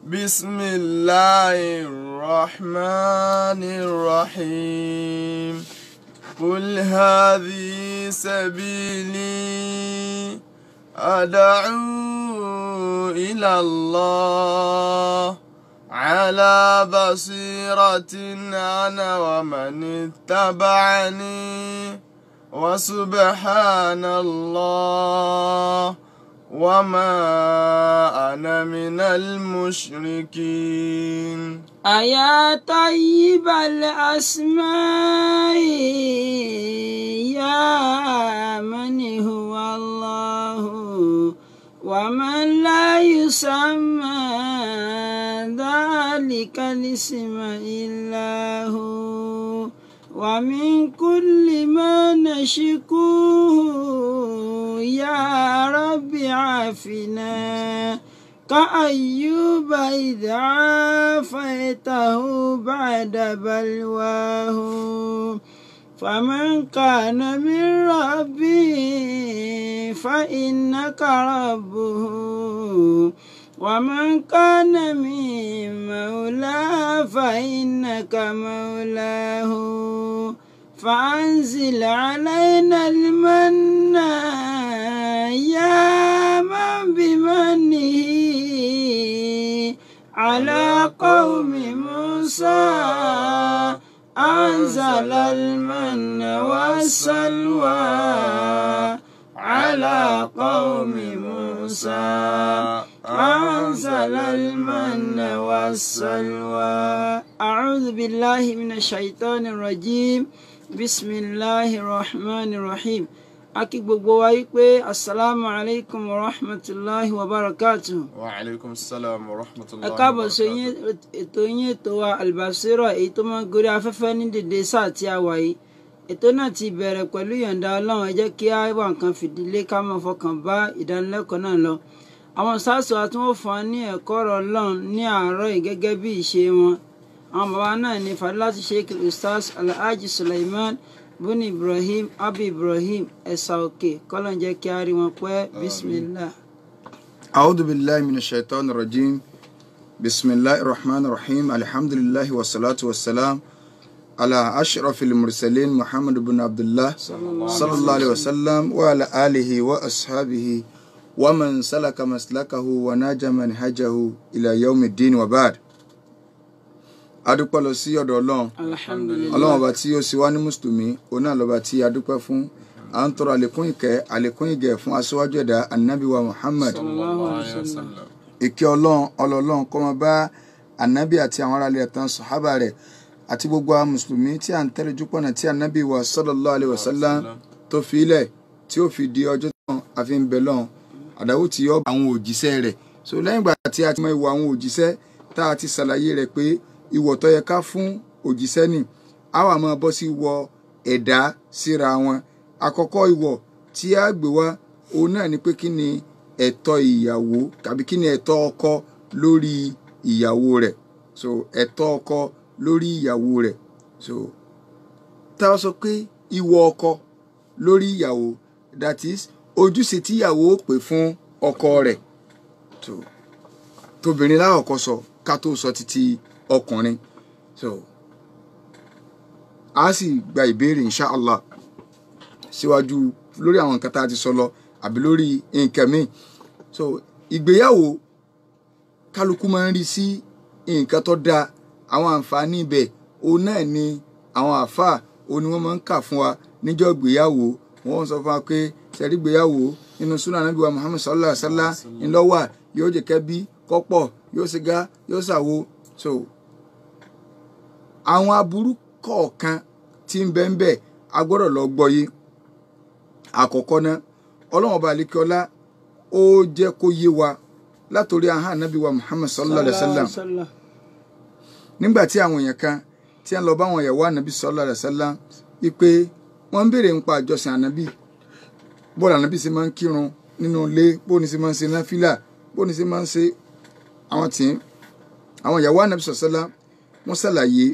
بسم الله الرحمن الرحيم قل هذه سبيلي أدعو إلى الله على بصيرة أنا ومن اتبعني وسبحان الله وما أنا من المشركين. أيا طيب الأسماء يا من هو الله ومن لا يسمى ذلك الاسم إلا هو ومن كل ما نشكوه يا رب عافنا كأيوب إذ عافيته بعد بلواه فمن كان من ربي فإنك ربه ومن كان من مولاه فإنك مولاه فأنزل علينا المن يا من بمنه على قوم موسى أنزل المن والسلوى على قوم موسى أنزل المن والسلوى. أعوذ بالله من الشيطان الرجيم بسم الله الرحمن الرحيم. Aki gbogbo wa yí pé assalamu alaikum wa rahmatullahi wa barakatuh. Wa alaikum assalam wa rahmatullahi Ẹ wa káàbọ̀ sí barakatuh. ètò wa Al-Basira èyí tó máa ń gorí afẹ́fẹ́ ní dédé sáà tí a wà yìí. Ètò náà ti bẹ̀rẹ̀ pẹ̀lú ìyọ̀ǹda Ọlọ́run. Ẹ jẹ́ kí á wá nǹkan fìdílé ká máa fọkàn bá ìdánilẹ́kọ̀ọ́ náà lọ. Àwọn sáàsù wa tí wọ́n fún wa ní ẹ̀kọ́ ọ̀rọ̀ Ọlọ́run ní àárọ̀ yìí gẹ́gẹ́ bí ìṣe wọn. Àwọn bàbá náà ní Fadilatu Sheikh Ustaz Alhaji Sulaiman Buni Ibrahim Abi Ibrahim Ẹ̀sà Òkè kọ́lọ́n jẹ́ kí á rí wọn pẹ́. Bismillah. أعوذ بالله من الشيطان الرجيم بسم الله الرحمن الرحيم الحمد لله والصلاة والسلام على أشرف المرسلين محمد بن عبد الله صلى الله عليه وسلم وعلى آله وأصحابه ومن سلك مسلكه وناج منهجه إلى يوم الدين وبعد. adúpẹ́ lọ sí ọ̀dọ̀ Ọlọ́run. Alhamdulillah. Ọlọ́run ọba tí ó sì wá ní mùsùlùmí òun náà lọ́ba tí adúpẹ́ fún. À ń tọrọ àlékún ìkẹ́ àlékún ìgẹ̀ fún aṣíwájú ẹ̀dá Ànábì wa Muhammad. Sallallahu alaihi wasallam. Ìkẹ́ Ọlọ́run kó máa bá Ànábì àti àwọn aráàlú ẹ̀tàn sàhábà rẹ̀ àti gbogbo àwọn mùsùlùmí tí à ń tẹ̀lé jùpọ̀nà tí Ànábì wa sallallahu alaihi wasallam tó fi ilẹ̀ tí ó fi di ọjọ́ tán àfi ń bẹ lọ́hùn àdáwò tí yọ àwọn òjíṣẹ́ rẹ̀. So lẹ́yìn ìgbà tí a ti mọ ìwọ àwọn òjíṣẹ́ tá a ti ṣàlàyé rẹ̀ pé ìwọ̀ tó yẹ ká fún òjíṣẹ́ ni a wá máa bọ́ sí ìwọ̀ ẹ̀dá síra wọn. Àkọ́kọ́ ìwọ̀ tí a gbé wá òun náà ni pé kí ni ẹ̀tọ́ ìyàwó tàbí kí ni ẹ̀tọ́ ọkọ lórí ìyàwó rẹ̀. So ẹ̀tọ́ ọkọ lórí ìyàwó rẹ̀. So tá a sọ pé ìwọ̀ ọkọ lórí ìyàwó, that is ojúṣe tí ìyàwó pè fún ọkọ rẹ̀. So tóbìnrin láwọ̀kọ́ sọ ká tó sọ títí ọkùnrin. So a sì gba ìbéèrè inshallah síwájú lórí àwọn nǹkan tá a ti sọ lọ àbí lórí nǹkan míì. So ìgbéyàwó kálukú máa ń rí sí nǹkan tó dáa. Àwọn àǹfààní ibẹ̀ òun náà ni àwọn àfáà òun ni wọ́n máa ń kà fún wa níjọ́ ìgbéyàwó. Wọ́n sọ fún wa pé sẹ́rí ìgbéyàwó nínú súnà Ànábì wa Muhammad sallallahu alaihi wasallam ńlọ́wà yóò jẹ́ kẹ́bí kọ́pọ̀ yóò ṣe gá yóò ṣàwo. So àwọn aburú kọ̀ọ̀kan tí ń bẹ ń bẹ a gbọ́dọ̀ lọ gbọ́ yé. Àkọ́kọ́ náà Ọlọ́run ọba àlékiọlá ó jẹ́ kó yé wa látòrí ahọ́n Ànábì wa Muhammad sallallahu alaihi wasallam nígbà tí àwọn èèyàn kan tí wọ́n lọ bá àwọn ìyàwó Ànábì sallallahu alaihi wasallam wípé wọ́n ń béèrè nípa àjọsìn Ànábì, bọ́ọ̀lù Ànábì ṣe máa ń kírun nínú ilé, bóun ni ṣe máa ń ṣe náfìlà, bóun ni ṣe máa ń ṣe àwọn tí àwọn ìyàwó Ànábì sallallahu alaihi wasallam wọ́n ṣàlàyé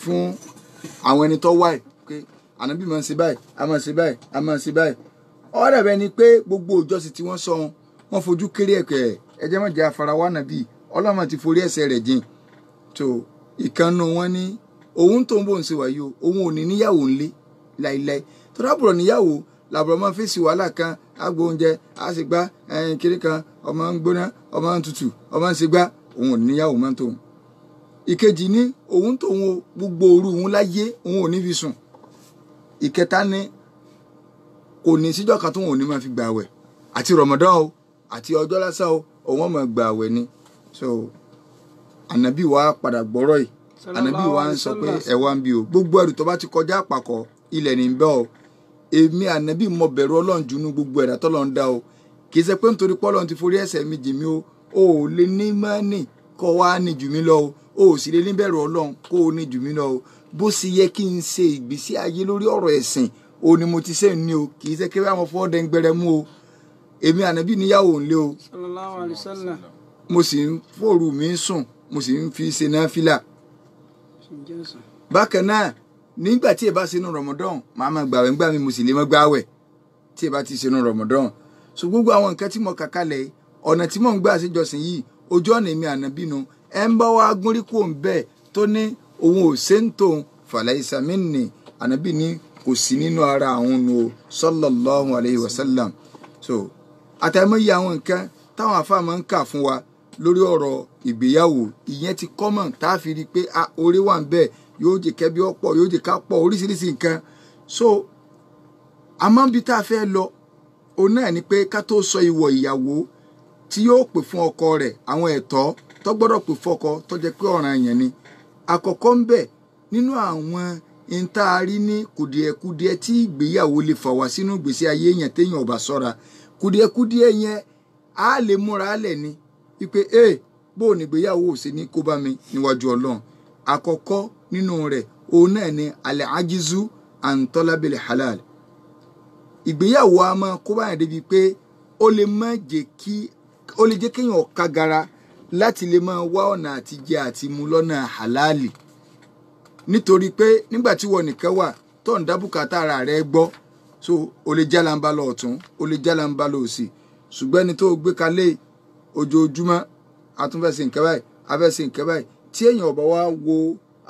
fún àwọn ẹni tó wáì pé Ànábì máa ń ṣe báyìí a máa ń ṣe báyìí a máa ń ṣe báyìí. Ó dàbí ẹni pé gbogbo ìjọsìn tí wọ́n sọ wọ́n fojú kéré ẹ̀kẹ́ ẹ̀jẹ̀ má jẹ́ àfarawá Ànábì ọlọ́mọ ti forí ẹ̀ṣẹ̀ rẹ̀ jìn tó ìkànnù wọn ní òun tó ń bò ń ṣe wáyé o òun ò ní níyàwó ńlé láìláì tó dábùrọ̀ níyàwó làbùrọ̀ máa fèsì wàhálà kan àgbo oúnjẹ á sì gbá kiri kan ọmọ ń gbóná ọmọ ń tutù ọmọ ń ṣe gbá òun ò ní níyàwó máa ń tóun ìkejì ní òun tóun gbogbo òru òun láyé òun ò ní fi sùn ìkẹta ní kò ní síjọ́ kan tóun ò ní máa fi gbà àwẹ̀ àti Ramadan o àti ọjọ́ lásán o òun máa gbà àwẹ̀ ni so ànábì wa padà gbọ́rọ̀ yìí ànábì wa ń sọ pé ẹ wá ń bí o gbogbo ẹrù tó bá ti kọjá àpàkọ ilẹ̀ ní bẹ́ o èmi ànábì mọ bẹ̀rù Ọlọ́run jù nú gbogbo ẹ̀dá tọ́lọ́run dá o kì í ṣe pé nítorí pé Ọlọ́run ti forí ẹ̀ṣẹ̀ mi jì mí o ò lè ní mọ́nì kọ́ wá ní jù mí lọ o ò sì lè ní bẹ̀rù Ọlọ́run kó o ní jù mí lọ o bó sì yẹ kí n ṣe ìgbésí ayé lórí ọ̀rọ̀ ẹ̀sìn o ni mo ti ṣe ní o kì í ṣe kébé àwọn fọwọ́ dẹ́ngbẹ̀rẹ̀ mú o èmi ànábì níyàwó ńlé o sallallahu alaihi wasallam mo sì ń fòrù mi sùn mo sì ń fi ṣe náfìlà bákan náà nígbà tí ẹ bá ṣe inú Ramadan màá máa gbààwẹ̀ ńgbà mi mo sì lè má gbààwẹ̀ tí ẹ bá ti ṣe inú Ramadan so gbogbo àwọn nǹkan tí mo kà kalẹ̀ ọ̀nà tí mò ń gbà ṣèjọsìn yìí ojú ọ̀nà èmi ànábì nu ẹ ń bá wa gúnrí kò ń bẹ́ẹ̀ tó ní òun ò ṣe ń tòun falaisa minni ànábì ní kò sí nínú ara àwọn nu o sallallahu alayhi wa sallam so àtàìmọye àwọn nǹkan táwọn àfáà máa ń kà fún wa lórí ọ̀rọ̀ ìgbéyàwó ìyẹn ti common tá a fi rí i pé orí wà ń bẹ́ẹ̀ yóò jẹ́ kẹ́bí ọ̀pọ̀ yóò jẹ́ ká pọ̀ oríṣiríṣi nǹkan so àmọ́ bí tá a fẹ́ lọ òun náà ni pé ká tó sọ ìwọ̀ ìyàwó tí yóò pè fún ọkọ rẹ̀ àwọn ẹ̀tọ́ tó gbọ́dọ̀ pè fọ́kọ tó jẹ́ pé ọ̀ranyàn ni àkọ́kọ́ ń bẹ nínú àwọn ìtaari ní kùdìẹ̀kùdìẹ̀ tí ìgbéyàwó lè fà wá sínú ìgbésí ayé yẹn téèyàn ò bá ṣọ́ra kùdìẹ̀kùdìẹ̀ yẹn á lè múra lẹ̀ ni wípé bó o nígbéyàwó ò ṣe ní kó bá mi níwájú Ọlọ́run àkọ́kọ́ nínú rẹ̀ òun náà ni alẹ́ ajizu antolabele halal ìgbéyàwó a máa kó báyìí débi pé ó lè jẹ́ kéèyàn kagara láti lè máa wá ọ̀nà àti jẹ àti mu lọ́nà halali nítorí pé nígbà tí wọ́n nìkan wà tó ń dá bùkátà ara rẹ̀ gbọ́ so o lè jálàmbá lọ ọ̀tún o lè jálàmbá lọ òsì ṣùgbọ́n ẹni tó gbé kalẹ̀ ojoojúmọ́ àtúnfẹ́sì nǹkan báyìí afẹ́sì nǹkan báyìí tí èèyàn ọ̀bá wa wo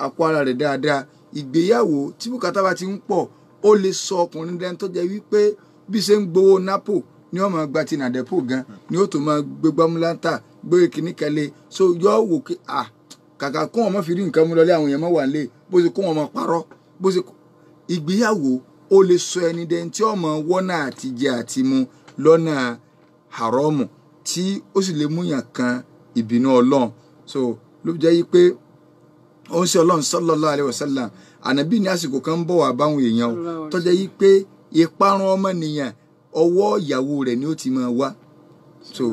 àpò ara rẹ̀ dáadáa ìgbéyàwó tí bùkátà bá ti ń pọ̀ ó lè sọ ọkùnrin dẹni tó jẹ́ wípé bí ṣe ń gbowó nápò ni ó máa gba ti nàdẹ́pò gan ni ó tó máa gbé gbámúláńtà gbé kìíní kẹlẹ́ so yọ wò kí kàkà kó wọn má fi rí nǹkan mú lọlé àwọn èèyàn má wà nílé bó ṣe kó wọn má parọ́ bó ṣe ìgbéyàwó ó lè sọ ẹni dẹni tí ó máa wọ́nà àti jẹ àti mu lọ́nà haramu tí ó sì lè múyàn kan ìbínú Ọlọ́run so ló jẹ́ yí pé ó ń ṣe Ọlọ́run sallallahu alaihi wasallam ànábì ní àsìkò kan ń bọ̀ wá báwọn èèyàn tó jẹ́ yí pé ìparun ọmọnìyàn ọwọ́ ìyàwó rẹ̀ ni ó ti máa wá so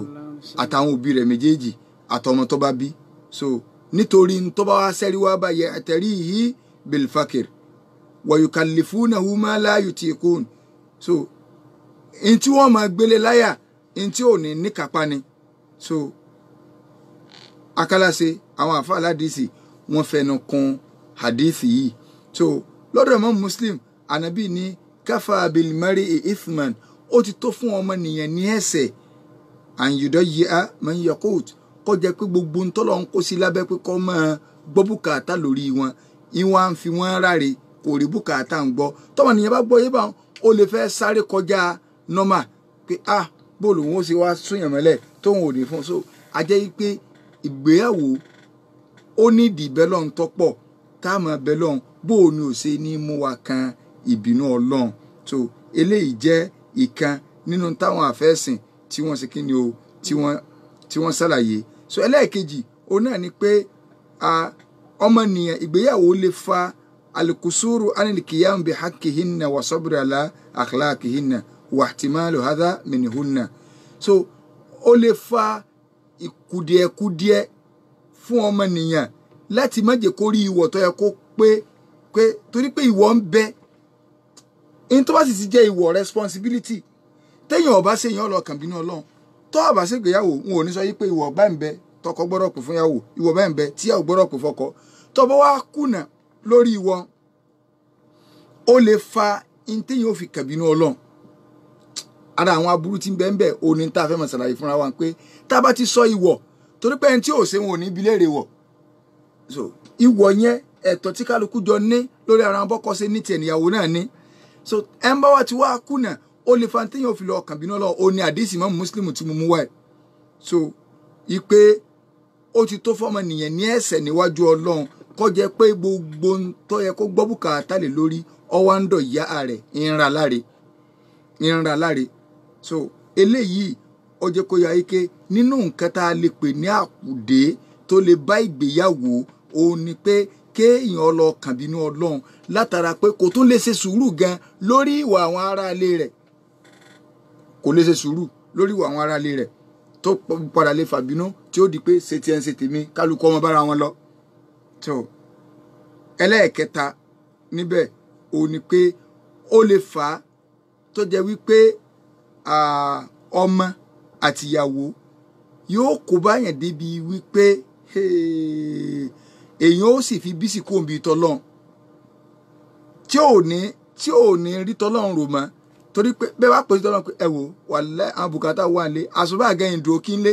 àtàwọn òbí rẹ̀ méjèèjì àtọmọ tó bá bí so nítorí tó bá wá sẹ́rí wá bá yẹ àtẹ̀rí yìí bilfakir wa yukallifunahu ma la yutiqun so in tí wọ́n máa gbélé láyà in tí ò ní níkàpá ni so akálàṣe àwọn àfa aládìsí wọ́n fẹnu kún hadithi yìí so lọ́dọ̀ Imam Muslim ànábì ní káfà bilmari ithman ó ti tó fún ọmọnìyàn ní ẹ̀ṣẹ̀ àyùdọ́ yìí á máa ń yọ kóòtù kó jẹ́ pé gbogbo ń tọ́lọ̀ ń kó sí lábẹ́ pé kó máa gbọ́ bùkátà lórí wọn ìwọ̀n à ń fi wọ́n ráre kò rí bùkátà ń gbọ́ tọ́mọnìyàn bá gbọ́ yé bá ó lè fẹ́ sáré kọjá nọ́mà pé bóòlù wọn ó sì wá súnyàn mọ́lẹ̀ tóun ò ní fún so a jẹ́ pé ìgbéyàwó ó ní ìdí bẹ́lọ́n tọ́pọ̀ tá a máa bẹ́lọ́n bóò ni ò ṣe ní mú wa kan ìbínú Ọlọ́run so eléyìí jẹ́ ìkan nínú táwọn àfẹ́sìn tí wọ́n ṣe kí ni o tí wọ́n ṣàlàyé so ẹlẹ́ẹ̀kejì òun náà ni pé ọmọnìyàn ìgbéyàwó lè fa alikusuru anilikiyam bi hakihinna wa sabri ala akhlaqihinna wa ihtimalu hadha minhunna so ó lè fa ìkùdìẹ̀kùdìẹ̀ fún ọmọnìyàn láti má jẹ́ kó rí ìwọ̀ tó yẹ kó pé torí pé ìwọ̀ ń bẹ in tó bá sì ti jẹ́ ìwọ̀ responsibility téèyàn ọba ṣe èèyàn ọlọ́kàn bínú Ọlọ́run tó ọba ṣe gbéyàwó wọn ò ní sọ yí pé ìwọ̀ bá ń bẹ tọkọ gbọ́dọ̀ pè fún yàwó ìwọ̀ bá ń bẹ tíyàwó gbọ́dọ̀ pè fọ́kọ tó bá wá kùnà lórí ìwọ̀ ó lè fa in téèyàn ò fi kàbínú Ọlọ́run ara àwọn aburú tí ń bẹ ń bẹ òní tá a fẹ́ mọ̀ ṣàlàyé fúnra wa pé tá a bá ti sọ ìwọ̀ torí pé ẹni tí ò ṣe wọn ò ní ibi léèrè wọ̀ so ìwọ̀ yẹn ẹ̀tọ́ tí kálukú jọ ní lórí ara bọ́kọ ṣe ní tiẹ̀ níyàwó náà ní so ẹ ń bá wa ti wá kùnà ó lè fa téèyàn fi lọ ọkàn bínú lọ ó ní àdìsí mọ́ mùsùlùmí tí mo mú wáyé so ipe ó ti tó fọmọ nìyẹn ní ẹ̀ṣẹ̀ níwájú Ọlọ́run kó jẹ́ pé gbogbo tó yẹ kó gbọ́ bùkátà lè lórí ọwọ́ ń dọ̀ ìyá rẹ̀ ìrìnra láre so eléyìí ó jẹ́ kó yà ike nínú nǹkan tá a lè pè ní àkùdé tó lè bá ìgbéyàwó òun ni pé kéèyàn lọ kàn bínú Ọlọ́run látara pé kò tún lè ṣe sùúrù gan lórí ìwà àwọn aráalé rẹ̀ kò lè ṣe sùúrù lórí ìwà àwọn aráalé rẹ̀ tó padà lè fàbínú tí ó di pé ṣe tiẹ̀ ń ṣe tèmi kálukú ọmọ bára wọn lọ. tó ẹlẹ́ẹ̀kẹta níbẹ̀ òun ni pé ó lè fà á tó jẹ́ wípé ọmọ àtìyàwó yóò kó báyàn débi wípé èèyàn ó sì fi bísí kó omi tọ́lọ́run tí ò ní rí tọ́lọ́run rò mọ́ torí pé bẹ́ẹ̀ bá pèsè tọ́lọ́run pé ẹ wò wàlẹ́ àwọn bùkátà wà lé àṣùbà àgẹ́yìn dúró kí n lé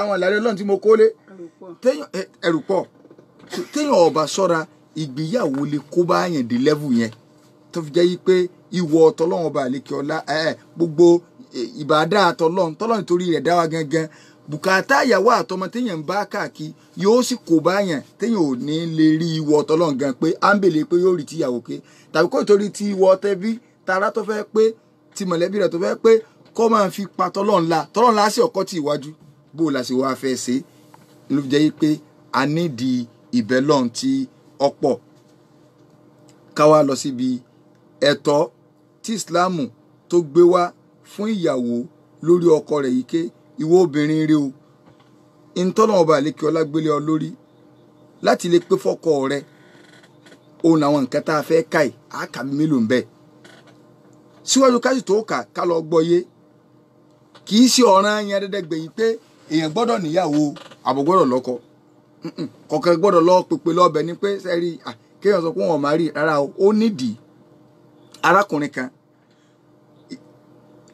àwọn ìlànà Ọlọ́run tí mo kó lé ẹrù pọ̀ téèyàn ọba sọ́ra ìgbéyàwó lè kó báyàn dé lẹ́vù yẹn tó fi jẹ́ yí pé ìwọ tọ́lọ́run ọba àlékè ọlá gbogbo ìbádà tọ́lọ́run torí rẹ̀ dá wa gangan bùkátà ìyàwó àtọmọ téèyàn ń bá káàkiri yóò sì kó báyàn téèyàn ò ní lè rí ìwọ tọ́lọ́run gan pé à ń bèlè pé yóò rí tíyàwó ké tàbí kó torí ti ìwọ tẹbí tara tó fẹ́ pé ti mọ̀lẹ́bí rẹ̀ tó fẹ́ pé kó máa fi pa tọ́lọ́run la sí ọkọ tí ìwájú bó o la sì wá fẹ́ ṣe ló jẹ́ yí pé a nídìí ìbẹ́lọ́n tí ọ̀pọ̀ ká wá lọ síbi ẹ̀tọ́ tí ìsìláàmù tó gbé wá fún ìyàwó lórí ọkọ rẹ̀ yìí ké ìwọ obìnrin rẹ o ìtọ́nà ọba àlékè ọlá gbélé ọ lórí láti lè pé fọ́kọ rẹ òun àwọn nǹkan tá a fẹ́ ká ì á kà mí mélòó ń bẹ́ẹ̀ síwájú káṣí tó kà ká lọ gbọ́ yé kì í ṣe ọ̀ràn yẹn dẹ́dẹ́gbẹ̀yìn pé èèyàn gbọ́dọ̀ níyàwó àbò gbọ́dọ̀ lọ́kọ kọ̀ọ̀kan gbọ́dọ̀ lọ pèpè lọ́bẹ̀ ni pé sẹ́rí kéèyàn sọ pé wọn ò má rí rárá o ó nídìí arákùnrin kan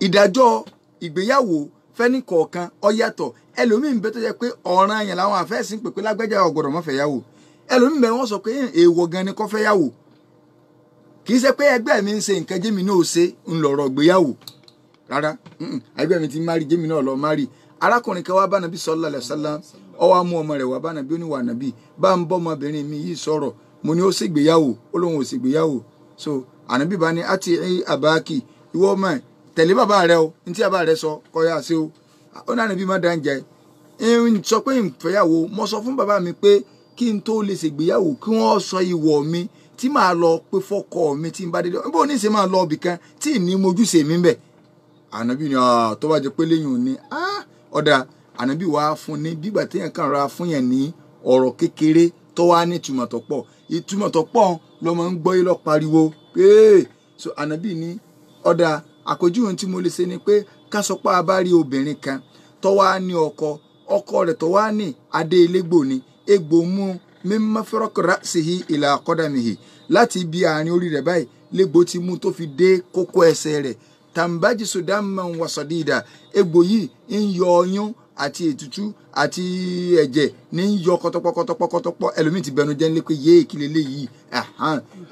ìdájọ́ ìgbéyàwó fẹ́ni kọ̀ọ̀kan ó yàtọ̀ ẹlòmíín bẹ tó jẹ́ pé ọ̀ràn yẹn làwọn àfẹ́sìn pèpè lágbẹ́jà ọ̀gbọ̀dọ̀ mọ́ fẹ́ yàwó ẹlòmíín bẹ wọ́n sọ pé èèwọ̀ gan ni kó fẹ́ yàwó kì í ṣe pé ẹgbẹ́ mi ń ṣe nǹkan jẹ́mi náà ṣe ń lọ̀rọ̀ ìgbéyàwó rárá ẹgbẹ́ mi ti má rí jẹ́mi náà lọ má rí arákùnrin kan wá bá nàbí sallallahu alaihi wasallam ó wá mú ọmọ rẹ̀ wá bá nàbí ó ní wà nàbí bá ń bọ́ ọmọbìnrin mi yìí sọ̀rọ̀ mo ní ó ṣègbéyàwó ó lóun ò ṣègbéyàwó so ànábì bá ní àti àbáàkì ìwọ ọmọ ẹ tẹ̀lé bàbá rẹ o ní tí bàbá rẹ sọ kọ́ yá sí o ó ní ànábì má dáńjẹ ń sọ pé ìfẹ́yàwó mo sọ fún bàbá mi pé kí n tó lè ṣègbéyàwó kí wọ́n sọ ìwọ̀ mi tí màá lọ pé fọ́kọ mi tí n bá dédé bó ní ṣe máa lọ ibì kan tí ì ní mojúṣe mi bẹ̀ ànábì ni tó bá jẹ pé lẹ́yìn òní ọ̀dà ànábì wàá fún ní bígbà téèyàn kàn ra fún yẹn ní ọ̀rọ̀ kékeré tó wá ní ìtumọ̀ tó pọ̀ ìtumọ̀ tó pọ̀ lọ́mọ ń gbọ́ yìí lọ pariwo so ànábì ní ọ̀dà àpèjúwe tí mo lè ṣe ni pé ká sọ pé a bá rí obìnrin kan tó wá ní ọkọ rẹ̀ tó wá ní adé elégbò ni egbò mú mímọ́ fẹ́rọ́kọ̀rá sí i ìlà àkọ́dàmìhì láti ibi àárín orí rẹ̀ báyìí légbò ti mú tó fi dé kókó ẹsẹ̀ rẹ̀ tàǹbájì sódàmà wàsọdíìdà egbò yìí ń yọ ọyún àti ètùtù àti ẹ̀jẹ̀ ní ń yọ kọtọpọkọtọpọkọtọpọ ẹlòmíì ti bẹnu jẹ́ ń lé pé yéé kí leléyìí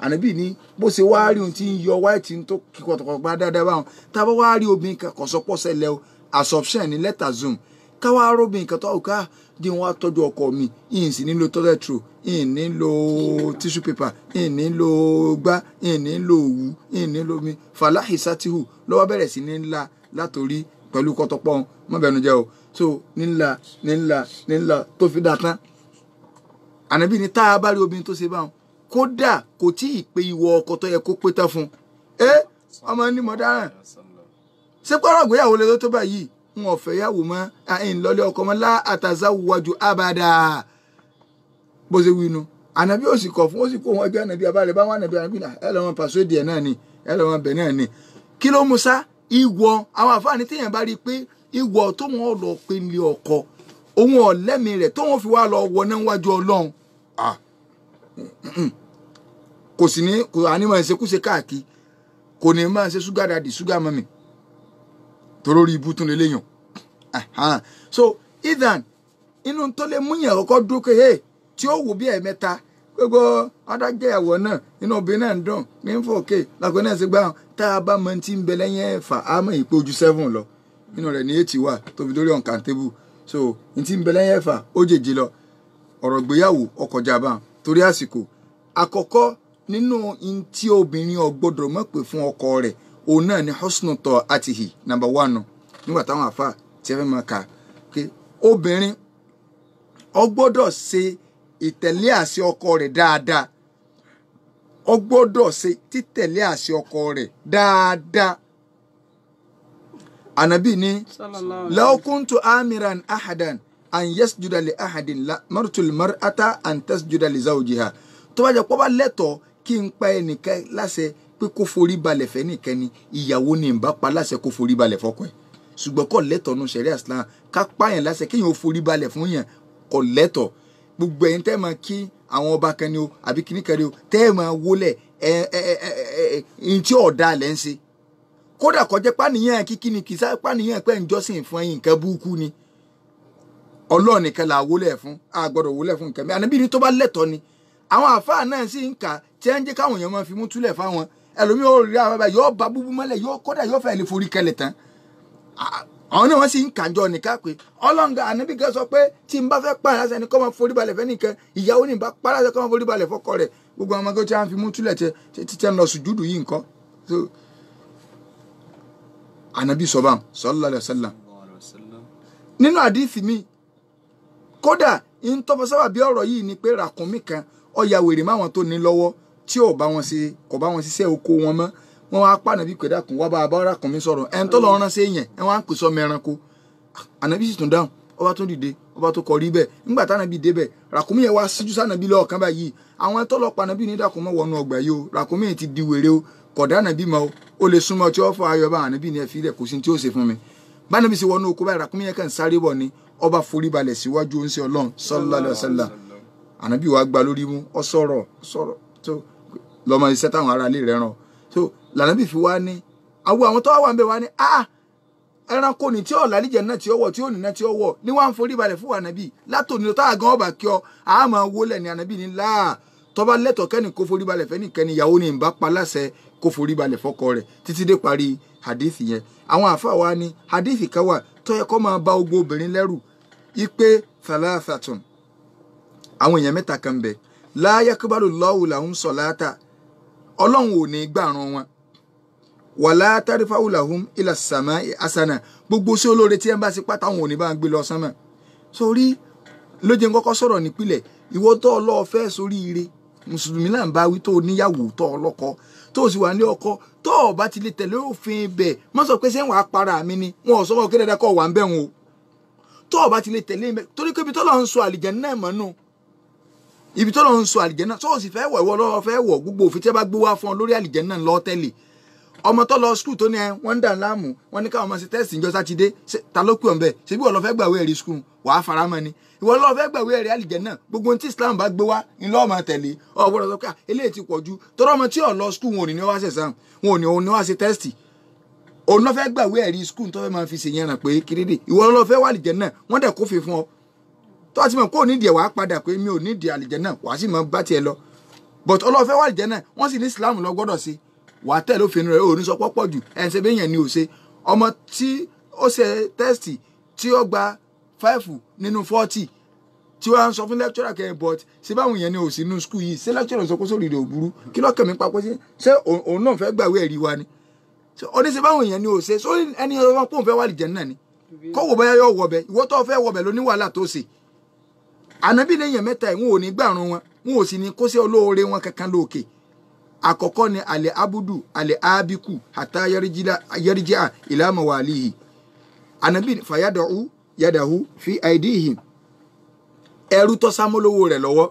ànábì ní bó ṣe wá rí ohun tí ń yọ wáìtì tó kí kọtọpọkọ dáadáa báwọn tá a bá wá rí obìnrin kan kọ̀sọ́pọ̀ sẹ́lẹ̀ o assumption ní letter zoom ká wá róbìnrin kan tó ká di wọn tọ́jú ọkọ mi ìyìn sì nílò toilet roll ìyìn nílò tissue paper ìyìn nílò gbá ìyìn nílò òwú ìyìn nílò mi fàlàhì sátìhù lọ́wọ́ bẹ̀rẹ̀ sí ní ńlá látòrí pẹ̀lú kọ́tọ́pọ̀ mọ́bẹ̀nu jẹ́ o so nílà tó fi dà tán ànábì ní tá a bá rí obìnrin tó ṣe báwọn kódà kò tí ì pé ìwọ ọkọ tó yẹ kó pé tán fún ọmọ ní mọ̀dáràn ṣé pọ́nrọ̀ ìgbéyàwó lè tó báyìí wọn ò fẹ́ yàwó mọ́ àìn lọ́lé ọkọ mọ́ lá àtàzáwájú abàdà bó ṣe wí nu ànábì ó sì kọ̀ fún ó sì kó wọn ẹgbẹ́ ànábì abálẹ̀ bá wọn ànábì náà ẹ lọ́wọ́ pàṣẹ díẹ̀ náà ni ẹ lọ́wọ́ bẹ̀ náà ni kí ló mú sá ìwọ àwọn àfáàní téèyàn bá rí i pé ìwọ tó wọn lọ pé ní ọkọ òun ọ̀lẹ́mi rẹ̀ tó wọn fi wá lọ wọ náà wájú ọlọ́run kò sì ní kò ànímọ̀ ìṣekúṣe káàkiri kò ní máa ṣe ṣúgà dàdí ṣúgà mọ́mì torórí ibú tún lè léyàn so ethan inú tó lè mú yàn kọ́kọ́ dúró pé tí ó wò bí ẹ̀mẹ́ta gbogbo adájẹ́yàwó náà inú obìnrin náà ń dùn ní fòkè lágbo náà ṣe gbá wọn tá a bá mọ tí ń bẹ lẹ́yìn ẹ̀fà á mọ̀ ìpé ojú 7 lọ inú rẹ̀ ní 8 wà tó fi dórí uncountable so ní tí ń bẹ lẹ́yìn ẹ̀fà ó jèjì lọ ọ̀rọ̀ ìgbéyàwó ọkọjà bá torí àsìkò àkọ́kọ́ nínú tí obìnrin ò gbọ́dọ̀ mọ̀ pé fún ọkọ rẹ̀ òun náà ni husnu ta'atihi number 1 nígbà táwọn àfà tí ẹ fẹ́ máa kà pé obìnrin ó gbọ́dọ̀ ṣe ìtẹ̀lé àṣẹ ọkọ rẹ̀ dáadáa ó gbọ́dọ̀ ṣe títẹ̀lé àṣẹ ọkọ rẹ̀ dáadáa Ànábì ní law kuntu amiran ahadan an yasjuda li ahadin la martul mar'ata an tasjuda li zawjiha tó bá jẹ́ pé bá lẹ́tọ̀ọ́ kí n pa ẹnìkan láṣẹ pé kó forí balẹ̀ fẹ́ nìkan ni ìyàwó ni ń bá pa láṣẹ kó forí balẹ̀ fọ́kọ ẹ̀ ṣùgbọ́n kò lẹ́tọ̀ọ́ nù ṣẹ̀ríà Islam ká pààyàn láṣẹ kéèyàn ó forí balẹ̀ fún yàn kò lẹ́tọ̀ọ́ gbogbo ẹ̀yin tẹ́ máa kí àwọn ọba kan ni o àbí kíní kan ni o tẹ́ máa wólẹ̀ ẹ̀yìn tí ọ̀dà lẹ́ ń ṣe kódà kọjá pàníyàn kíkí ni kìí sáré pàníyàn pẹ́ ń jọ́sìn fún ẹ̀yin nǹkan burúkú ni Ọlọ́run nìkan là wólẹ̀ fún a gbọ́dọ̀ wólẹ̀ fún nǹkan mi Ànábì ní tó bá lẹ́tọ̀ọ́ ni àwọn àfáà náà sì ń kà tí ẹ ń jẹ́ káwọn èèyàn máa fi mú túlẹ̀ fáwọn ẹlòmíì ó rí àwọn yóò bá búbú mọ́lẹ̀ yóò kódà yóò fẹ́ lè forí kẹlẹ̀ tán àwọn náà wọ́n sì ń kànjọ nìkan pé Ọlọ́run Ànábì kan sọ pé tí n bá fẹ́ pààyàn láṣẹ ni kó máa forí balẹ̀ fẹ́ nìkan ìyàwó ní bá pààyàn láṣẹ kó máa forí balẹ̀ fọ́kọ rẹ̀ gbogbo àwọn ọmọge tí wọ́n fi mú túlẹ̀ tẹ́ ń lọ sùjúdù yìí nǹkan so Ànábì sọ báwọn sallallahu alaihi wasallam nínú àdìsí mi kódà ń tọ́fọ́ sábà bí ọ̀rọ̀ yìí ni pé ràkúnmí kan ó ya wèrè máwọn tó ní lọ́wọ́ tí kò bá wọn ṣiṣẹ́ oko wọn mọ́ wọn wá pa Ànábì pé dákun wá bá a bá ràkúnmí sọ̀rọ̀ ẹni tó lọ rán sí èèyàn ẹ wọ́n á pè sọmọ ẹranko Ànábì sì tún dáhùn ọba tó dìde ọba tó kọrí bẹ́ẹ̀ nígbà tánábì débẹ̀ ràkúnmí yẹn wá síjú sànábì lọ́ọ̀kan báyìí àwọn ẹni tó lọ pa Ànábì ní dákun mọ́ wọnú ọgbà yìí o ràkúnmí yẹn ti di wèrè o kọ̀dá Ànábì mọ́ o lè súnmọ́ tí ó fọ ayọ̀ bá Ànábì ní ẹ̀fí rẹ̀ kò sí tí ó ṣe fún mi bá Ànábì sì wọnú oko báyìí ràkúnmí yẹn kàn sáré bọ̀ ni ọba forí balẹ̀ síwájú oúnjẹ Ọlọ́run sallallahu alaihi wasallam Ànábì wa gba lórí mú ọ sọ̀rọ̀ tó lọ́mọ iṣẹ́ táwọn ará ilé rẹ̀ ràn tó l'Ànábì fi wá ní àwọn tó wà ń bẹ̀ wá ní ẹranko ní tí ó lálìjẹ náà tí ó wọ̀ tí ó nìna tí ó wọ̀ ní wọ́n á ń forí balẹ̀ fún Ànábì látòní tó àgàn ọba kí ọ àmọ́ wọlé ní Ànábì ní láà tọ́ba lẹ́tọ̀ọ́ kẹ́ni kó forí balẹ̀ fẹ́ nìkẹ́ni ìyàwó ni ìbá pa láṣẹ kó forí balẹ̀ fọ́kọ rẹ̀ títí dé parí hadith yẹn àwọn àfáà wa ní hadith kan wà tó yẹ kó máa bá ogbó obìnrin lẹ́rù ipe thalathatun àwọn èèyàn mẹ́ta kan bẹ̀ la yakbalu Allahu lahum salata Ọlọ́run ò ní gbàrún wọn wàlá tarfa'u lahum ila samai asana gbogbo sí olóore tí ẹ bá sí pátá wọn ò ní bá ń gbé lọ sánmà sórí lóje ń kọ́kọ́ sọ̀rọ̀ nípìnlẹ̀ ìwọ tó ọlọ́ọ̀fẹ́ sórí ire mùsùlùmí náà ń bá wí tó níyàwó tó ọlọ́kọ tó sì wà ní ọkọ tó o bá ti lè tẹ̀lé òfin ibẹ̀ mọ́ sọ pé sẹ́wọ̀n apara mi ni wọn ò sọ wọn kéde kọ́ wà ń bẹ̀ wọn o tó o bá ti lè tẹ̀lé ibẹ̀ torí pé ibi tó lọ ń sọ àlìjánnà náà mọ́ nù ibi tó lọ ń sọ àlìjánnà tó o sì fẹ́ wọ̀ ìwọ lọ́wọ́ fẹ́ wọ̀ gbogbo òfin tí ẹ bá gbé wá fún ọ lórí àlìjánnà lọ́ọ́ tẹ́lẹ̀ ọmọ tó lọ skul tó ní wọ́n ń dà láàmú wọ́n ní káwọn ọmọ sí tẹ́sì ìjọ sátidé ta ló kú ọ̀nbẹ ṣebí wọ́n lọ fẹ́ gbàwé ẹ̀rí skul wàá faramọ́ ni ìwọ lọ fẹ́ gbàwé ẹ̀rí àlìjánnà gbogbo ohun tí Islam bá gbé wá ńlọ ọmọ tẹ̀lé ọ̀gbọ́dọ̀ sọ pé eléyìí ti pọ̀ ju tọ́rọ ọmọ tí ò lọ skul wọn ò ní wá ṣe exam wọn ò ní wá ṣe tẹ́sì òun lọ fẹ́ gbàwé ẹ̀rí skul tó fẹ́ máa fi ṣèyẹn ràn pé kírídì ìwọ lọ fẹ́ wà àlìjánnà wọ́n dẹ̀ kófin fún ọ tó àti mọ̀ kó o nídìí ẹ̀ wàá padà pé mi ò nídìí àlìjánnà wàá sì máa bá tiẹ̀ lọ but ọlọ́fẹ́ wà àlìjánnà wọ́n sì ní Islam lọ gbọ́dọ̀ sí wàá tẹ̀ lófin rẹ̀ ò ní sọ pọ́pọ̀ jù ẹ̀ ń ṣe bẹ́yẹn ni ò ṣe ọmọ tí ó ṣe tẹ́sítì tí ó gba 5 nínú 40 tí wọ́n á sọ fún lecturer kẹ́ but ṣé báwọn èèyàn ni ò sí inú skul yìí ṣé lecturer sọ pé sórí rẹ̀ ò burú kí lọ́kàn mi papọ̀ sí ṣé òun náà fẹ́ gbàwé ẹ̀rí wa ni ó ní ṣé báwọn èèyàn ni ò ṣe sórí ẹni ọmọ pòun fẹ́ wà àlìjánnà ni kọ́ wò báyà yóò wọ̀ bẹ́ ìwọ tó fẹ́ wọ̀ bẹ́ ló ní wàhálà tó ṣe Ànábì lẹ́yìn mẹ́ta wọn ò ní gbàrún wọn ò sì ní kó sí olóore wọn kankan lókè àkọ́kọ́ ni alẹ́ abudu alẹ́ abiku hata yẹrìjíà ìlàmà wàlíhì Ànábì fàyàdọ̀hù yàdàhù fi àìdíhìm ẹrú tó sámólówó rẹ̀ lọ́wọ́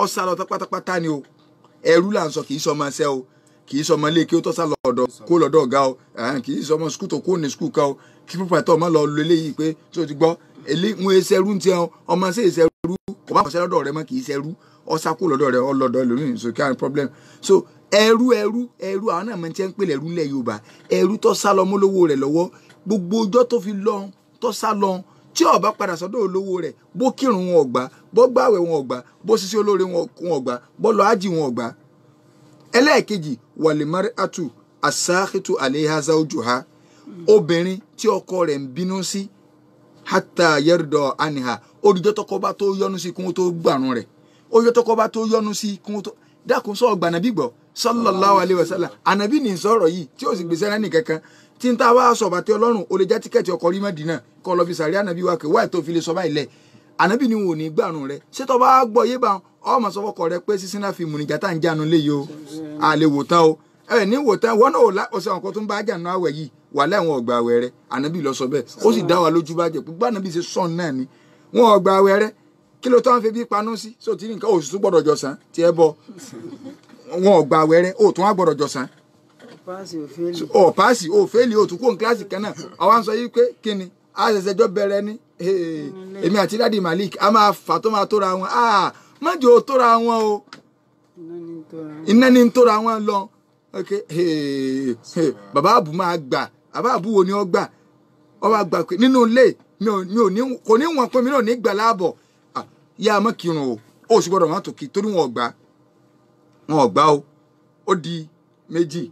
ọ̀sà lọ́tọ́ pátápátá ni o ẹrú là ń sọ kì í sọ ọmọ ṣẹ́ o kì í sọ ọmọ ilé kí ó tọ́ sá lọ́dọ̀ kó lọ́dọ̀ ọ̀gá o kì í sọ ọmọ skul tó kó ní skul ká o kí pípa ẹ̀tọ́ ọmọ lọ lo eléyìí pé tó ti gbọ́ wọn ẹsẹ̀rú ń tiẹ̀ ọmọ sí ẹsẹ̀rú kò bá kọ̀ṣẹ́ lọ́dọ̀ rẹ mọ́ kì í ṣẹrú ọ̀sà kó lọ́dọ̀ rẹ ọlọ́dọ̀ ẹlòmíì so kí á ní problem so ẹrú àwọn náà máa ń tẹ́ ń pèlè ẹrú lẹ̀ Yorùbá ẹrú tó sá lọ mólówó rẹ̀ lọ́wọ́ gbogbo ọjọ́ tó fi lọ tó sá lọ tí ó bá padà sọ́dọ̀ olówó rẹ̀ bó kírun wọn ò gbà bó gbààwẹ̀ wọn ò gbà bó ṣiṣẹ́ olóore wọn ò gbà bó lọ ájì wọn ò gbà. ẹlẹ́ẹ̀kejì wàlímárì àtù àsáàkìtù àléhà zawjuha obìnrin tí ọkọ rẹ̀ ń bínú sí hátà yẹ́rìndọ̀ àníhà odijọ́ tọkọ bá tó yọ́nú sí kún tó gbàrún rẹ̀ odijọ́ tọkọ bá tó yọ́nú sí kún tó dákun sọ ọgbà nàbí gbọ́ sallallahu alaihi wasallam ànàbí ní sọ̀rọ̀ yìí tí ó sì gbèsè rẹ̀ nìkankan tí n ta wá sọ bàtẹ́ ọlọ́run ó lè já tíkẹ́ẹ̀tì ọkọ̀ rí Mẹ́dínà kọ́ lọ fi sàrí ànàbí wa kẹ́ wáyé tó fi lè sọ báyìí lẹ̀ ànàbí ni wọn ò ní gbàrún rẹ̀ ṣé tó bá gbọ́ yé bá ọmọ sọ fọkọ rẹ pé sísìn náà fi mùnìjà tá à ń jánu lé yìí o àlè wò tán o ẹ ní wò tán wọn náà ò sọ nǹkan tó ń bá jánu àwẹ̀ yìí wà láwọn ọgbà àwẹ̀ rẹ̀ ànàbí lọ sọ bẹ́ẹ̀ ó sì dá wa lójú bá jẹ pé ànàbí ṣe sọ̀n náà ni wọn ọgbà àwẹ̀ rẹ̀ kí ló tó ń fi bí panú sí so tí nǹkan òṣù tó gbọ́dọ̀ jọsán tí ẹ bọ wọn ọgbà àwẹ̀ rẹ̀ ó tún wá gbọ́dọ̀ jọsán ọ paasi ó fẹ́ẹ̀lì ó tún kó kíláàsì kan náà àwa ń sọ yìí pé kí ni a ṣẹ̀ṣẹ̀ jọ bẹ̀rẹ̀ ni èmi àti dádì Malik a máa fà tó máa tóra wọn mọ́jọ́ tóra wọn o iná ní ń tóra wọn lọ bàbá àbú máa gbà bàbá àbú wo ni ó gbà ọ wá gbà pé nínú ilé mi ò ní kò ní wọn pé mi náà ní gbà láàbọ̀ yá a mọ̀ kírun o ó sì gbọ́dọ̀ wọn tó kí torí wọn ò gbà o ó di méjì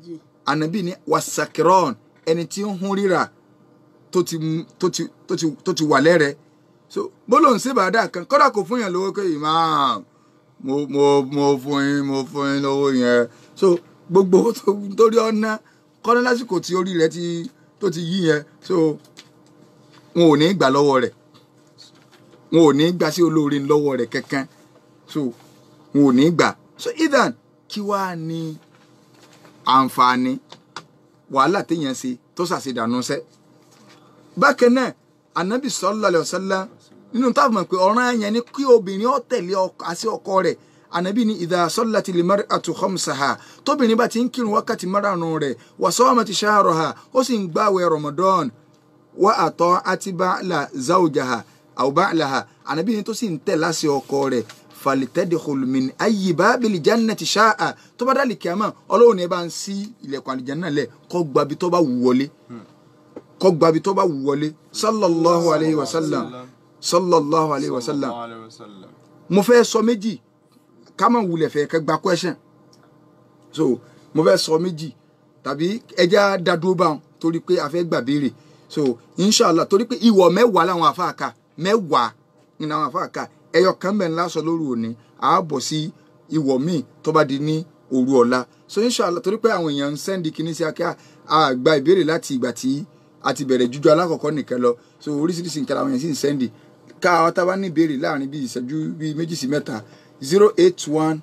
ànàbí ni wasakiron ẹni tí ń hún ríra tó ti wà lẹ́rẹ̀ẹ́ so bólú ń ṣèbàdà kan kọ́dà kò fún yàn lówó pé imam mo fún yín lówó yẹn so gbogbo torí ọ̀nà kọ́dà lásìkò tí orí rẹ̀ tó ti yí yẹn so wọn ò ní gbà lọ́wọ́ rẹ̀ wọn ò ní gbà sí olóore lọ́wọ́ rẹ̀ kankan so wọn ò ní gbà so idan kí wàá ní àǹfààní wàhálà téèyàn ṣe tó ṣàṣedànù sẹ́ bákan náà anabi sallallahu alaihi wasallam nínú táwọn mọ̀ pé ọ̀ràn yẹn ni kí obìnrin ó tẹ̀lé àṣẹ ọkọ rẹ̀ anabi ní idha sallati al-mar'atu khamsaha tóbìnrin bá ti ń kírun wákàtí márùn-ún rẹ̀ wa sawamati shahraha ó sì ń gbààwẹ̀ Ramadan wa ata'at ba'la zawjaha aw ba'laha anabi ní tó sì ń tẹ̀ láṣẹ ọkọ rẹ̀ falitadkhul min ayyi babil jannati sha'a tó bá dálì kíámà Ọlọ́run ẹ bá ń ṣí ilẹ̀kùn àlìjánnà lẹ̀ kó gbabi tó bá wù wọlé kó gbabi tó bá wù wọlé sallallahu alayhi wa sallam sallallahu alayhi wa sallam mo fẹ́ sọ méjì ká má wulẹ̀ fẹ́ kẹ́ gba question so mo fẹ́ sọ méjì tàbí ẹja dádúró bá wọn torí pé a fẹ́ gbà béèrè so inshallah torí pé ìwọ̀ mẹ́wàá làwọn àfáàkà mẹ́wàá ní àwọn àfáàkà ẹyọ kan bẹ́ẹ̀ ńlá sọ lóru òní àábọ̀ sí ìwọ̀ míì tó bá di ní òru ọ̀la so inshallah torí pé àwọn èèyàn ń sẹ́ndì kìíní sí akẹ́ àgbà ìbéèrè láti ìgbà tí a ti bẹ̀rẹ̀ jújọ alákọ̀ọ́kọ́ nìkan lọ so oríṣiríṣi nǹkan àwọn èèyàn sì ń sẹ́ndì ká àwọn tá a bá ní ìbéèrè láàrin bíi ìṣẹ́jú bíi méjì sí mẹ́ta 081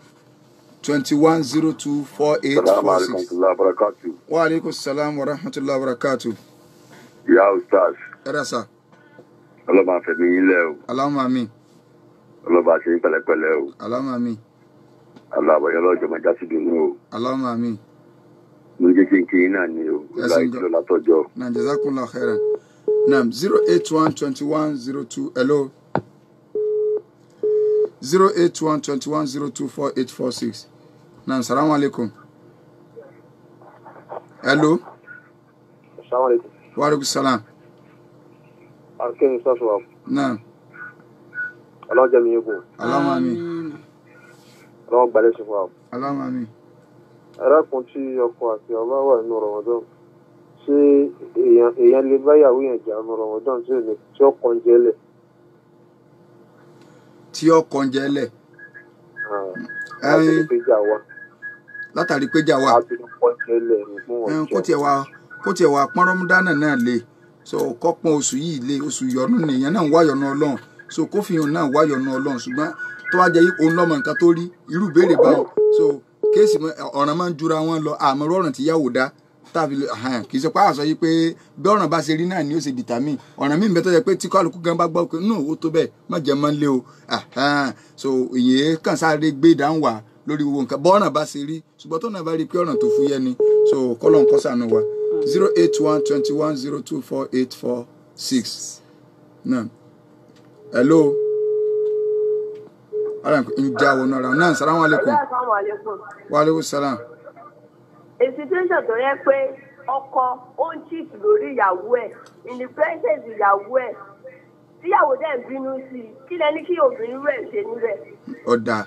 21 02 4846. Wa alaikum salam wa rahmatullahi wa barakatuh. Ya Ustaz. Ẹ̀rẹ́ sà. Ọlọ́ba fẹ̀mí yín lẹ́ o. Allahumma amin. Ọlọ́ba ṣe ń pẹ̀lẹ́pẹ̀lẹ́ o. Allahumma amin. Aláàbọ̀yọ́ lọ́jọ́ máa já sí dùnú o. Allahumma amin. Mo jẹ́ kí n kí náà ni o. Ìgbà ìkìlọ̀ látọjọ́. Naam, jazakumullahu khairan. Naam, 081 21 02. Hello. 081 21 02 4846. Naam, salamu alaikum. Hello. Assalamu alaikum. Wa alaikum salam. Arkin Saswa. Naam. Allah jẹ́ mi yóò. Allahumma amin. Allah gbalẹ̀ ṣe fún wa. Allahumma amin. Ẹ̀rẹ́kùn tí ọkọ àti ọba wà nínú Ramadan. Ṣé èèyàn lè bá ìyàwó yẹn jà nínú Ramadan tí ó kàn jẹ́lẹ̀? Tí ó kàn jẹ́lẹ̀. Látàrí pé jà wà. Kó tiẹ̀ wà pọ́n Ramadan náà lè. So kọ́pọ̀n oṣù yìí lé oṣù yọ̀nù nìyẹn náà wá yọ̀nù Ọlọ́run. So kófìhàn náà wá yọ̀nù Ọlọ́run ṣùgbọ́n tó wá jẹ́ òun lọ́mọ nǹkan tó rí irú ìbéèrè báwọn. So kéèsì ọ̀ràn máa ń jura wọn lọ àmọ́ ọ̀ràn tí yàwó dá tàbí kì í ṣe pààrọ̀ sọ yìí pé bí ọ̀ràn bá ṣe rí náà ni ó ṣe determine ọ̀ràn míì bẹ́ẹ̀ tó yẹ pé tí kálukú gan bá gbọ́ pé náà owó tó bẹ́ẹ̀ má jẹ́ máa ń lé o so ìyẹn kàn sáré gbé ìdáhùn wá lórí gbogbo nǹkan bọ́ọ̀ràn bá ṣe rí ṣùgbọ́n tó náà bá rí pé ọ̀ràn tó fúyẹ́ ni so kọ́lọ́n kọ́ sànù wa 081 21 02 4846 náà hello ǹjẹ́ àwọn ọ̀nà ọ̀ràn náà salamu alaikum. Wa alaikum salam. Situation tó yẹ pé ọkọ ó ń cheat lórí ìyàwó ẹ̀ in the presence ìyàwó ẹ̀ tíyàwó dẹ̀ ń bínú sí i kí lẹni kí obìnrin rẹ̀ ṣe níbẹ̀. ọ̀dà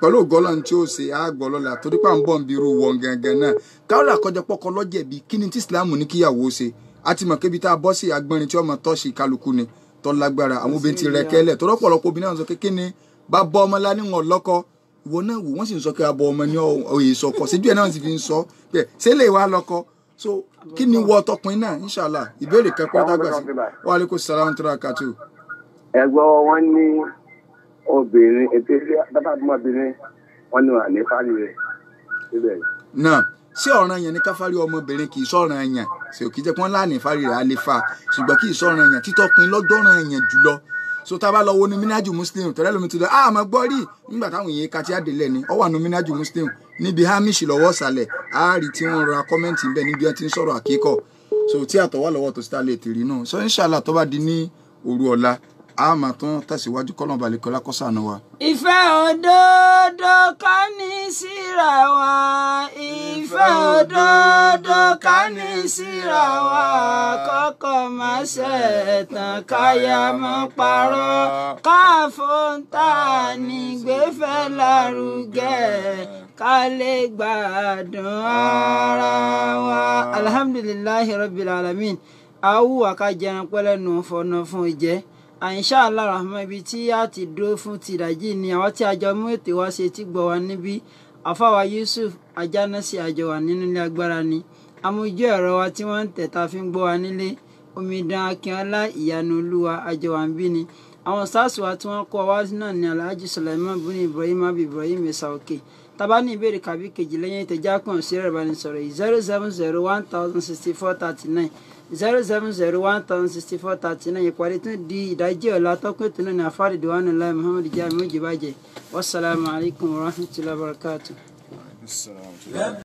pẹ̀lú ògọ́lọ́n tí ó ṣe àgbọ̀ lọ́la torí pà ń bọ̀ ń bi irú wọn gangan náà káwọn àkọjọ pọkọ lọ́jẹ̀bi kí ni tí Islam ní kíyàwó ṣe a ti mọ̀ kébi tá a bọ́ sí agbọ́nrin tí ọmọ tọ́ṣì kálukú ni tó lágbára àwọn obìnrin ti rẹ̀ kẹ́lẹ̀ tó rọ́pọ̀lọpọ̀ obìnrin náà sọ kékeré ni bá bọ́ ọmọ lá níwọ̀n lọ́kọ ìwọ náà wò wọ́n sì ń sọ pé abọ́ ọmọ ní òye sọkọ síjú ẹ̀ náà sì fi ń sọ pé ṣé lè wá lọ́kọ so kí ni wọ tọkùnrin náà inṣàlá ìbéèrè kẹ́kọ̀ọ́ dágbà sí wa aleykum salaam tó ra kàtó. ẹ̀gbọ́n wọn ní obìnrin ètò dábàbọmọbìnrin wọn ní wà ní fárí rẹ síbẹ̀. náà ṣé ọ̀ràn yẹn ní káfárí ọmọbìnrin kì í sọ̀ràn yẹn ṣe ò kì í jẹ́ kí wọ́n láàánú ìfárí rẹ̀ á lè fa ṣùgbọ́n kì í sọ̀ràn yẹn títọ́pin lọ́jọ́ràn yẹn jùlọ so tá a bá lọ wo ní mínájú muslim tọ́lẹ́ lómi ti lọ àmọ́ gbọ́ rí nígbà táwọn èèyàn kàtí àdélẹ̀ ni ọ wà ní mínájú muslim níbi hamish lọ́wọ́ sàlẹ̀ àárí tí wọ́n ra kọ́mẹ́ǹtì ńbẹ níbi wọ́n ti ń sọ̀rọ̀ àkíkọ̀ so tí àtọ̀wọ́ lọ́wọ́ tó síta lè tèrè náà so inshallah tó bá di ní òru ọ̀la a máa tún tẹ̀síwájú kọ́nà balẹ̀kọ́lá kọ́sàánú wa. ìfẹ́ òdodo ká ní síra wa ìfẹ́ òdodo ká ní síra wa kọ́kọ́ máa ṣẹ̀tàn káyà mọ́ parọ́ káfóńtà nígbẹ́fẹ́ lárugẹ ká lè gbádùn ara wa. alhamdulillahi rabbil alamin awu akajẹran pẹlẹnu fọnà fún ìjẹ inshallah rahman ibi tí a ti dúró fún tìdájí ni àwọn tí a jọ mú ètò wá ṣe tí gbọ́ wa níbí àfáwà Yusuf Ajánásì àjọ wà nínú ilé agbára ni amójú ẹ̀rọ wa tí wọ́n ń tẹ̀ tá fi ń gbọ́ wa nílé Omidan Akínọlá Ìyanu Olúwa àjọ wà ń bí ni àwọn sars wa tí wọ́n kọ́ wa náà ní Alhaji Sulaiman bin Ibrahim abi Ibrahim Ẹ̀sàòkè tàbá ní ìbéèrè kàbí kejì lẹ́yìn ìtẹ̀jákùn sí ẹ̀rọ ìbánisọ̀rọ̀ yìí 070106439 070106439 ìpàdé tún di ìdájí ọ̀la tọ́kùn ètò náà ní àfáàrí Diwanu Lai Muhammad Jamiu Jibajẹ wasalaamu alaykum wa rahmatulahi wa barakatuh.